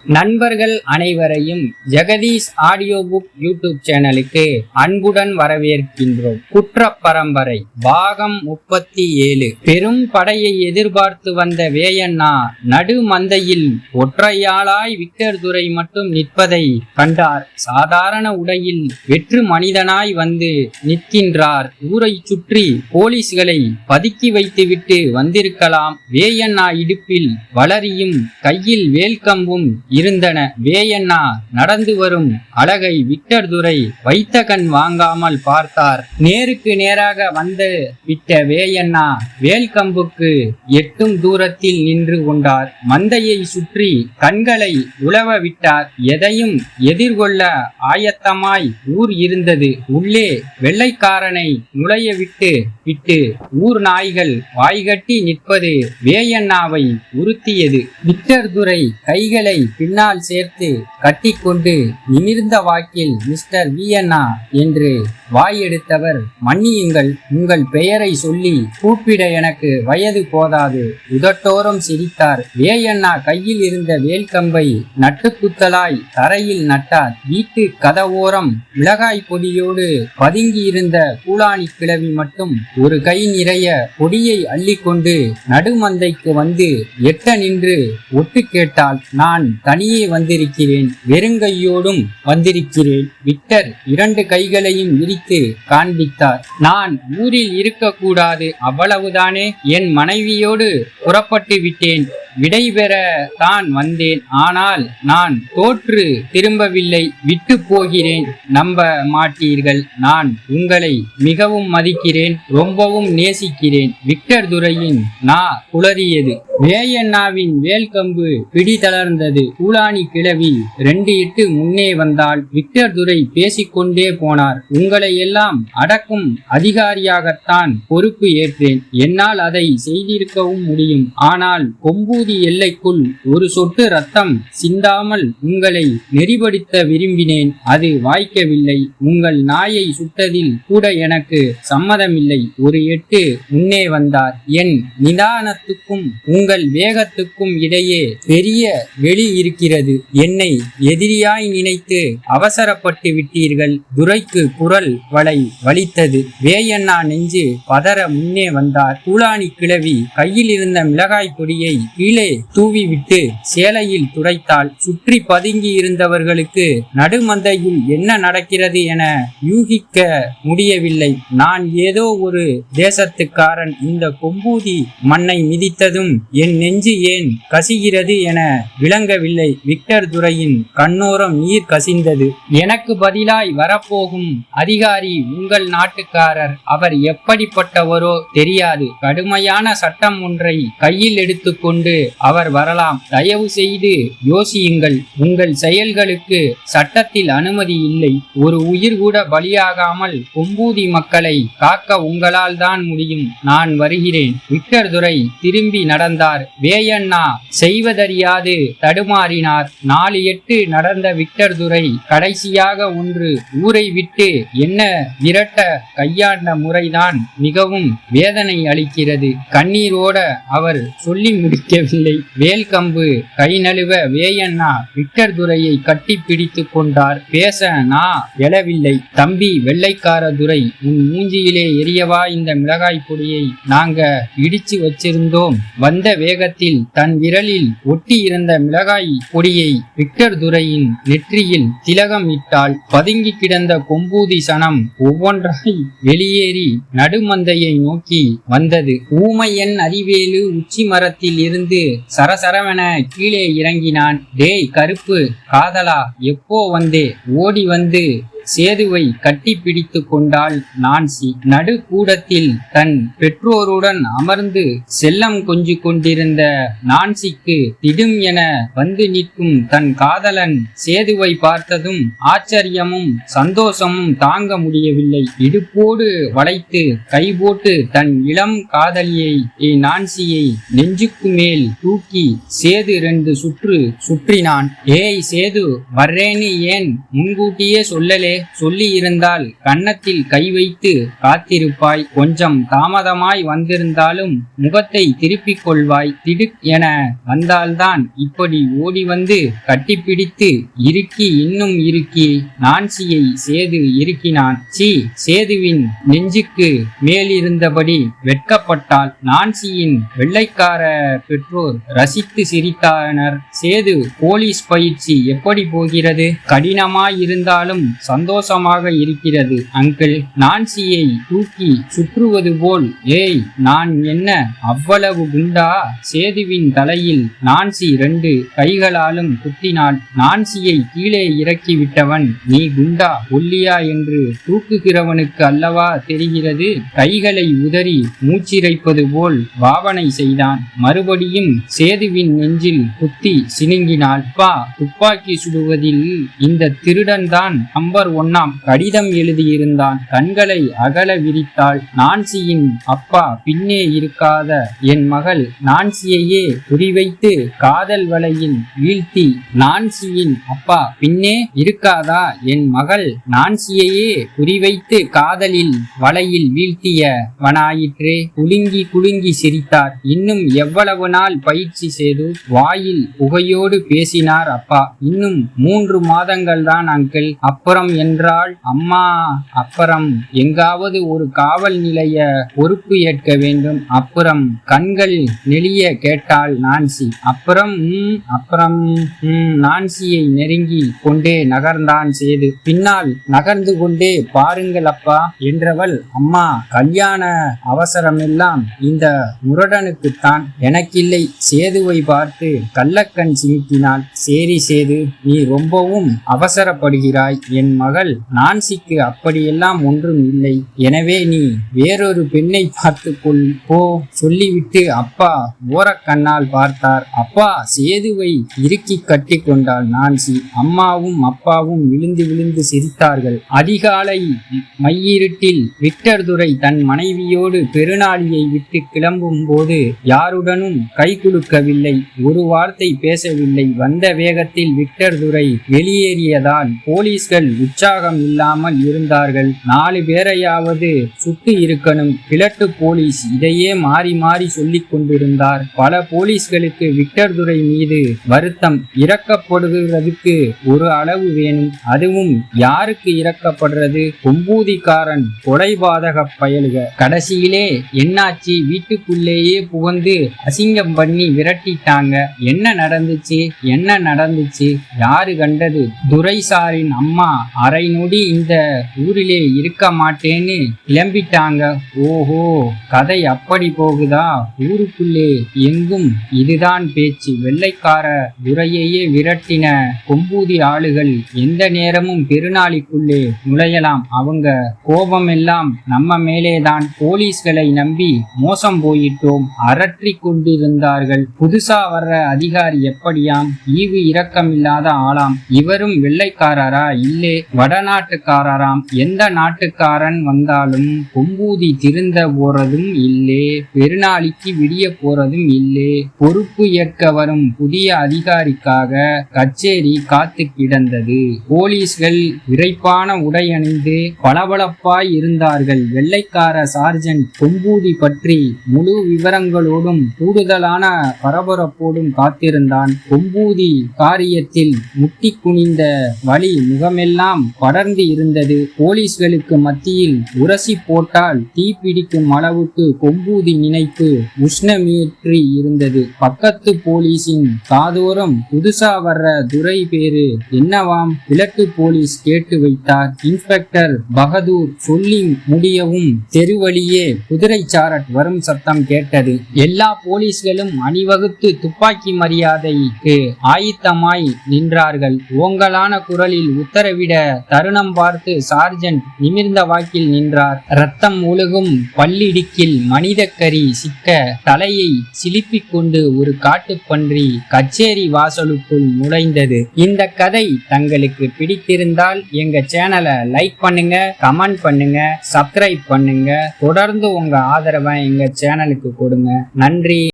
நண்பர்கள் அனைவரையும் Jagadish audio book YouTube சேனலுக்கு அன்புடன் வரவேற்கின்றோம். குற்ற பரம்பரை பாகம் 37. பெரும் படையை எதிர்பார்த்து வந்த வேயண்ணா நடு மந்தையில் ஒற்றையாளாய் விக்டர் துரை மட்டும் நிற்பதை கண்டார். சாதாரண உடையில் வெற்று மனிதனாய் வந்து நிற்கின்றார். ஊரை சுற்றி போலீஸ்களை பதுக்கி வைத்துவிட்டு வந்திருக்கலாம். வேயண்ணா இடுப்பில் வளரியும் கையில் வேல்கம்பும் இருந்தன. வேயண்ணா நடந்து வரும் அழகை விக்டர் துரை வைத்த கண் வாங்காமல் பார்த்தார். நேருக்கு நேராக வந்து விட்ட வேயண்ணா வேல்கம்புக்கு எட்டும் தூரத்தில் நின்று கொண்டார். மந்தையை சுற்றி கண்களை உலவ விட்டார். எதையும் எதிர்கொள்ள ஆயத்தமாய் ஊர் இருந்தது. உள்ளே வெள்ளைக்காரனை நுழைய விட்டு ஊர் நாய்கள் வாய்கட்டி நிற்பது வேயண்ணாவை உறுத்தியது. விக்டர் துரை கைகளை பின்னால் சேர்த்து கட்டிக்கொண்டு நிமிர்ந்த வாக்கில் மிஸ்டர் வியண்ணா என்று வாயெடுத்தவர், மன்னியுங்கள், உங்கள் பெயரை சொல்லி கூப்பிட எனக்கு வயது போதாது. உதட்டோரம் சிரித்தார். வேயண்ணா கையில் இருந்த வேல்கம்பை நட்டுக்குத்தலாய் தரையில் நட்டார். வீட்டு கதவோரம் மிளகாய் பொடியோடு பதுங்கி இருந்த கூலாணி கிழவி மட்டும் ஒரு கை நிறைய பொடியை அள்ளிக்கொண்டு நடுமந்தைக்கு வந்து எட்ட நின்று ஒட்டு கேட்டாள். நான் தனியே வந்திருக்கிறேன், வெறுங்கையோடும் வந்திருக்கிறேன். விக்டர் 2 கைகளையும் விரித்து காண்பித்தார். நான் ஊரில் இருக்கக்கூடாது, அவ்வளவுதானே. என் மனைவியோடு புறப்பட்டு விட்டேன். விடை பெற தான் வந்தேன். ஆனால் நான் தோற்று திரும்பவில்லை. விட்டு போகிறேன். நம்ப மாட்டீர்கள். நான் உங்களை மிகவும் மதிக்கிறேன், ரொம்பவும் நேசிக்கிறேன். விக்டர் துரையின் நா குளறியது. வேயண்ணாவின் வேல்கம்பு பிடி தளர்ந்தது. கூலாணி கிழவி 2 இட்டு முன்னே வந்தால் விக்டர் துரை பேசிக்கொண்டே போனார். உங்களை எல்லாம் அடக்கும் அதிகாரியாகத்தான் பொறுப்பு ஏற்றேன். என்னால் அதை செய்திருக்கவும் முடியும். ஆனால் கொம்பூதி எல்லைக்குள் ஒரு சொட்டு ரத்தம் சிந்தாமல் உங்களை நெறிப்படுத்த விரும்பினேன். அது வாய்க்கவில்லை. உங்கள் நாயை சுட்டதில் கூட எனக்கு சம்மதமில்லை. ஒரு எட்டு முன்னே வந்தார். என் நிதானத்துக்கும் உங்கள் வேகத்துக்கும் இடையே பெரிய வெளி இருக்கிறது. என்னை எதிரியாய் நினைத்து அவசரப்பட்டு விட்டீர்கள். துரைக்கு குரல் வளை வலித்தது. வேயண்ணா நெஞ்சு பதற முன்னே வந்தார். கூலாணி கிழவி கையில் இருந்த மிளகாய் பொடியை கீழே தூவிவிட்டு சேலையில் துடைத்தாள். சுற்றி பதுங்கி இருந்தவர்களுக்கு நடுமந்தையில் என்ன நடக்கிறது என யூகிக்க முடியவில்லை. நான் ஏதோ ஒரு தேசத்துக்காரன். இந்த கொம்பூதி மண்ணை மிதித்ததும் என் நெஞ்சு ஏன் கசிகிறது என விளங்கவில்லை. விக்டர் துரையின் கண்ணோரம் நீர் கசிந்தது. எனக்கு பதிலாய் வரப்போகும் அதிகாரி உங்கள் நாட்டுக்காரர். அவர் எப்படிப்பட்டவரோ தெரியாது. கடுமையான சட்டம் ஒன்றை கையில் எடுத்துக்கொண்டு அவர் வரலாம். தயவு செய்து யோசியுங்கள். உங்கள் செயல்களுக்கு சட்டத்தில் அனுமதி இல்லை. ஒரு உயிர் கூட பலியாகாமல் கொம்பூதி மக்களை காக்க உங்களால் தான் முடியும். நான் வருகிறேன். விக்டர் துரை திரும்பி நடந்தார். வேயண்ணா செய்வதறியாது தடுமாறினார். 4 எட்டு நடந்த விக்டர் துரை கடைசியாக ஒன்று ஊரை விட்டு என்ன விரட்ட கையாண்ட முறைதான் மிகவும் வேதனை அளிக்கிறது. கண்ணீரோட அவர் சொல்லி முடிக்கவில்லை. வேல்கம்பு கை நழுவ வேயண்ணா விக்டர் துரையை கட்டி பிடித்து கொண்டார். பேச நான் எழவில்லை. தம்பி வெள்ளைக்கார துரை, உன் மூஞ்சியிலே எரியவா இந்த மிளகாய் பொடியை நாங்க இடிச்சு வச்சிருந்தோம். வந்த வேகத்தில் தன் விரலில் ஒட்டி இருந்த மிளகாய் பொடியை விக்டர் துரையின் நெற்றியில் திலகம் இட்டால் பதுங்கி கிடந்த கொம்பூதி சனம் ஒவ்வொன்றாய் வெளியேறி நடுமந்தையை நோக்கி வந்தது. ஊமையன் அறிவேலு உச்சி மரத்தில் இருந்து சரசரவென கீழே இறங்கினான். டேய் கருப்பு காதலா, எப்போ வந்தே? ஓடி வந்து சேதுவை கட்டி பிடித்து கொண்டாள் நான்சி. நடு கூடத்தில் தன் பெற்றோருடன் அமர்ந்து செல்லம் கொஞ்சி கொண்டிருந்த நான்சிக்கு திடும் என வந்து நிற்கும் தன் காதலன் சேதுவை பார்த்ததும் ஆச்சரியமும் சந்தோஷமும் தாங்க முடியவில்லை. இடுப்போடு வளைத்து கை போட்டு தன் இளம் காதலியை நான்சியை நெஞ்சுக்கு மேல் தூக்கி சேது 2 சுற்று சுற்றினான். ஏய் சேது, வர்றேன்னு ஏன் முன்கூட்டியே சொல்லலே? சொல்லியிருந்தால் கன்னத்தில் கை வைத்து காத்திருப்பாய். கொஞ்சம் தாமதமாய் வந்திருந்தாலும் முகத்தை திருப்பிக் கொள்வாய். திடுக் என வந்தால்தான் இப்படி ஓடி வந்து கட்டிப்பிடித்து இன்னும் இறுக்கி நான்சியை சேது இறுக்கினான். சேதுவின் நெஞ்சுக்கு மேலிருந்தபடி வெட்கப்பட்டாள். நான்சியின் வெள்ளைக்கார பெற்றோர் ரசித்து சிரித்தனர். சேது, போலீஸ் பயிற்சி எப்படி போகிறது? கடினமாயிருந்தாலும் சந்தோஷமாக இருக்கிறது அங்கிள். நான்சியை தூக்கி சுற்றுவது போல். ஏய், நான் என்ன அவ்வளவு குண்டா? சேதுவின் தலையில் நான்சி 2 கைகளாலும் குத்தினாள். நான்சியை கீழே இறக்கி விட்டவன் நீ குண்டா ஒல்லியா என்று தூக்குகிறவனுக்கு அல்லவா தெரிகிறது. கைகளை உதறி மூச்சிரைப்பது போல் பாவனை செய்தான். மறுபடியும் சேதுவின் நெஞ்சில் குத்தி சினுங்கினாள். அப்பா, துப்பாக்கி சுடுவதில் இந்த திருடன் தான் நம்பர் 1 கடிதம் எழுதியிருந்தான். கண்களை அகல விரித்தாள். நான்சியின் அப்பா பின்னே இருக்காத என் மகள் நான்சியையே குறிவைத்து காதல் வலையில் வீழ்த்தி. நான்சியின் அப்பா பின்னே இருக்காதா என் மகள் நான்சியையே குறிவைத்து காதலில் வலையில் வீழ்த்தியவனாயிற்றே. குலுங்கி சிரித்தார். இன்னும் எவ்வளவு நாள் பயிற்சி செய்து? வாயில் புகையோடு பேசினார் அப்பா. இன்னும் 3 மாதங்கள் தான் அங்கிள். அப்புறம் என்றாள் அம்மா. அப்புறம் எங்காவது ஒரு காவல் நிலைய பொறுப்பு ஏற்க வேண்டும். அப்புறம் கண்கள் நெளிய கேட்டாள் நான்சி. அப்புறம் நான்சியை நெருங்கி கொண்டே நகர்ந்தான் சேது. பின்னால் நகர்ந்து கொண்டே பாருங்கள் அப்பா என்றவள். அம்மா, கல்யாண அவசரமெல்லாம் இந்த முரடனுக்குத்தான், எனக்கில்லை. சேதுவை பார்த்து கள்ளக்கண் சிமிட்டினாள். சரி சேது, நீ ரொம்பவும் அவசரப்படுகிறாய். என் மகள் நான்சிக்கு அப்படியெல்லாம் ஒன்றும் இல்லை. எனவே நீ வேறொரு பெண்ணை பார்த்து கொள் போ சொல்லிவிட்டு அப்பா ஓரக்கண்ணால் பார்த்தார். அப்பா, சேதுவை இறுக்கி கட்டி கொண்டாள் நான்சி. அம்மாவும் அப்பாவும் விழுந்து சிரித்தார்கள். அதிகாலை மையிருட்டில் விக்டர் துரை தன் மனைவியோடு பெருநாளியை விட்டு கிளம்பும் போது யாருடனும் கை குலுக்கவில்லை. ஒரு வார்த்தை பேசவில்லை. வந்த வேகத்தில் விக்டர் துரை வெளியேறியதால் போலீஸ்கள் உற்சாகம் இல்லாமல் இருந்தார்கள். 4 பேரையாவது சுட்டு இருக்கணும். கிழட்டு போலீஸ் இதையே மாறி மாறி சொல்லிக் கொண்டிருந்தார். பல போலீஸ்களுக்கு விக்டர் துரை மீது வருத்தம். இறக்கப்படுகிறதுக்கு ஒரு அளவு வேணும். அதுவும் யாருக்கு இறக்கப்படுறது? கொம்பூதிக்காரன் கொலைபாதக பயலுக. கடைசியிலே என்னாச்சு? வீட்டுக்குள்ளேயே புகுந்து அசிங்கம் பண்ணி விரட்டிட்டாங்க. என்ன நடந்துச்சு? யாரு கண்டது? துரைசாரின் அம்மா அரை நொடி இந்த ஊரிலே இருக்க மாட்டேன்னு கிளம்பிட்டாங்க. ஓஹோ, கதை அப்படி போகுதா? ஊருக்குள்ளே எங்கும் இதுதான் பேச்சு. வெள்ளைக்கார துரையையே விரட்டின கொம்பூதி ஆளுகள் எந்த நேரமும் பெருநாளிக்குள்ளே நுழையலாம். அவங்க கோபம் எல்லாம் நம்ம மேலேதான். போலீஸ்களை நம்பி மோசம் போயிட்டோம். அரற்றி கொண்டிருந்தார்கள். புதுசா வர்ற அதிகாரி எப்படியாம்? ஈவு இரக்கமில்லாத ஆளாம். இவரும் வெள்ளைக்காரரா? இல்லே, வடநாட்டுக்காரராம். எந்த நாட்டுக்காரன் வந்தாலும் கொம்பூதி திருந்த போறதும் இல்லே, பெருநாளிக்கு விடிய போறதும் இல்லே. பொறுப்பு ஏற்க வரும் புதிய அதிகாரிக்காக கச்சேரி காத்து கிடந்தது. போலீஸ்கள் விரைப்பான உடை அணிந்து பளபளப்பாய் இருந்தார்கள். வெள்ளைக்கார சார்ஜென்ட் கொம்பூதி பற்றி முழு விவரங்களோடும் கூடுதலான பரபரப்போடும் காத்திருந்தான். கொம்பூதி காரியத்தில் முட்டி குனிந்த வலி முகமெல்லாம் படர்ந்து இருந்தது. போலீஸ்களுக்கு மத்தியில் உரசி போட்டால் தீப்பிடிக்கும் அளவுக்கு கொம்பூதி நினைப்பு உஷ்ணமேற்றி இருந்தது. பக்கத்து போலீஸின் காதோரம் புதுசா வர்ற துரை பேரு என்னவாம்? கிழக்கு போலீஸ் கேட்டு வைத்தார். இன்ஸ்பெக்டர் பகதூர் சொல்லி முடியவும் தெருவழியே குதிரை சாரட் வரும் சத்தம் கேட்டது. எல்லா போலீஸ்களும் அணிவகுத்து துப்பாக்கி மரியாதைக்கு ஆயத்தமாய் நின்றார்கள். ஓங்கலான குரலில் உத்தரவிட தருணம் பார்த்து சார்ஜென்ட் நிமிர்ந்த வாக்கில் நின்றார். ரத்தம் ஒழுகும் பல்லிடுக்கில் மனித கறி சிக்க தலையை சிலிப்பிக் கொண்டு ஒரு காட்டுப்பன்றி கச்சேரி வாசலுக்குள் நுழைந்தது. இந்த கதை தங்களுக்கு பிடித்திருந்தால் எங்க சேனலை லைக் பண்ணுங்க, கமெண்ட் பண்ணுங்க, சப்ஸ்கிரைப் பண்ணுங்க. தொடர்ந்து உங்க ஆதரவை எங்க சேனலுக்கு கொடுங்க. நன்றி.